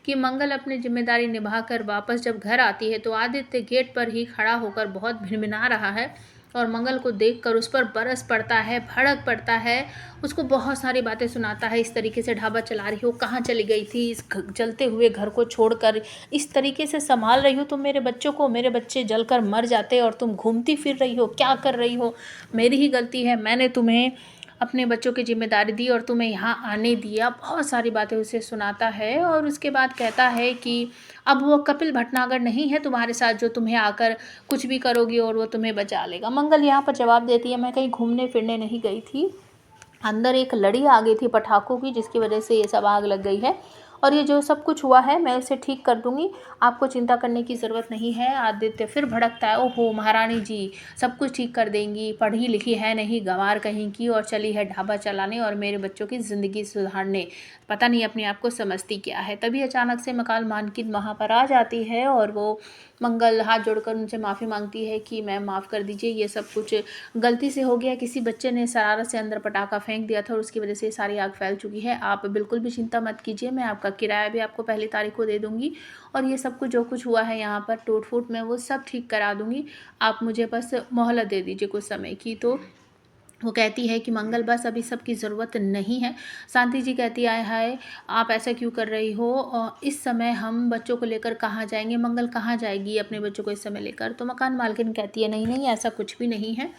कि मंगल अपनी जिम्मेदारी निभाकर वापस जब घर आती है तो आदित्य गेट पर ही खड़ा होकर बहुत भिनभिना रहा है और मंगल को देखकर उस पर बरस पड़ता है, भड़क पड़ता है, उसको बहुत सारी बातें सुनाता है। इस तरीके से ढाबा चला रही हो, कहाँ चली गई थी, इस जलते हुए घर को छोड़कर इस तरीके से संभाल रही हो तुम मेरे बच्चों को, मेरे बच्चे जलकर मर जाते और तुम घूमती फिर रही हो, क्या कर रही हो, मेरी ही गलती है, मैंने तुम्हें अपने बच्चों की जिम्मेदारी दी और तुम्हें यहाँ आने दिया। बहुत सारी बातें उसे सुनाता है और उसके बाद कहता है कि अब वो कपिल भटनागर नहीं है तुम्हारे साथ जो तुम्हें आकर कुछ भी करोगी और वो तुम्हें बचा लेगा। मंगल यहाँ पर जवाब देती है, मैं कहीं घूमने फिरने नहीं गई थी, अंदर एक लड़ी आ गई थी पटाखों की जिसकी वजह से ये सब आग लग गई है और ये जो सब कुछ हुआ है मैं उसे ठीक कर दूंगी, आपको चिंता करने की ज़रूरत नहीं है। आदित्य फिर भड़कता है, ओहो महारानी जी सब कुछ ठीक कर देंगी, पढ़ी लिखी है नहीं गंवार कहीं की और चली है ढाबा चलाने और मेरे बच्चों की ज़िंदगी सुधारने, पता नहीं अपने आप को समझती क्या है। तभी अचानक से मकाल मालकिन वहाँ पर आ जाती है और वो मंगल हाथ जोड़कर उनसे माफ़ी मांगती है कि मैम माफ़ कर दीजिए, ये सब कुछ गलती से हो गया, किसी बच्चे ने शरारत से अंदर पटाखा फेंक दिया था और उसकी वजह से सारी आग फैल चुकी है, आप बिल्कुल भी चिंता मत कीजिए, मैं आपका किराया भी आपको पहली तारीख को दे दूँगी और ये सब कुछ जो कुछ हुआ है यहाँ पर टूट फूट मैं वो सब ठीक करा दूँगी, आप मुझे बस मोहलत दे दीजिए कुछ समय की। तो वो कहती है कि मंगल बस अभी सब की ज़रूरत नहीं है। शांति जी कहती है, हाय आप ऐसा क्यों कर रही हो, और इस समय हम बच्चों को लेकर कहाँ जाएंगे, मंगल कहाँ जाएगी अपने बच्चों को इस समय लेकर। तो मकान मालकिन कहती है, नहीं नहीं ऐसा कुछ भी नहीं है,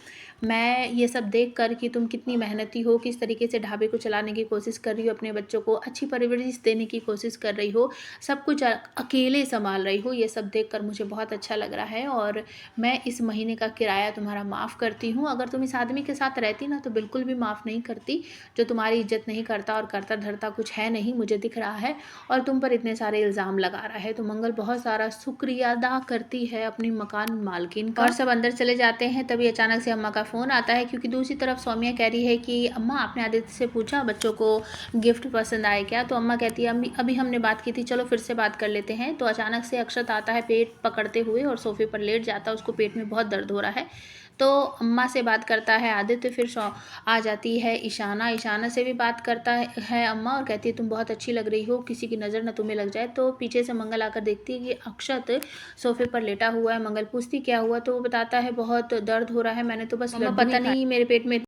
मैं ये सब देख कर कि तुम कितनी मेहनती हो, किस तरीके से ढाबे को चलाने की कोशिश कर रही हो, अपने बच्चों को अच्छी परवरिश देने की कोशिश कर रही हो, सब कुछ अकेले संभाल रही हो, ये सब देख कर मुझे बहुत अच्छा लग रहा है और मैं इस महीने का किराया तुम्हारा माफ़ करती हूँ। अगर तुम इस आदमी के साथ रहती ना तो बिल्कुल भी माफ़ नहीं करती, जो तुम्हारी इज्जत नहीं करता और करता धरता कुछ है नहीं मुझे दिख रहा है और तुम पर इतने सारे इल्ज़ाम लगा रहा है। तो मंगल बहुत सारा शुक्रिया अदा करती है अपनी मकान मालकिन का और सब अंदर चले जाते हैं। तभी अचानक से अम्मा का फ़ोन आता है क्योंकि दूसरी तरफ सौम्या कह रही है कि अम्मा आपने आदित्य से पूछा बच्चों को गिफ्ट पसंद आए क्या। तो अम्मा कहती है अम्मी अभी हमने बात की थी, चलो फिर से बात कर लेते हैं। तो अचानक से अक्षत आता है पेट पकड़ते हुए और सोफे पर लेट जाता है, उसको पेट में बहुत दर्द हो रहा है। तो अम्मा से बात करता है आदित्य, फिर आ जाती है ईशाना, ईशाना से भी बात करता है अम्मा और कहती है तुम बहुत अच्छी लग रही हो, किसी की नज़र ना तुम्हें लग जाए। तो पीछे से मंगल आकर देखती है कि अक्षत सोफे पर लेटा हुआ है। मंगल पूछती क्या हुआ, तो वो बताता है बहुत दर्द हो रहा है, मैंने तो बस लड्डू पता नहीं मेरे पेट में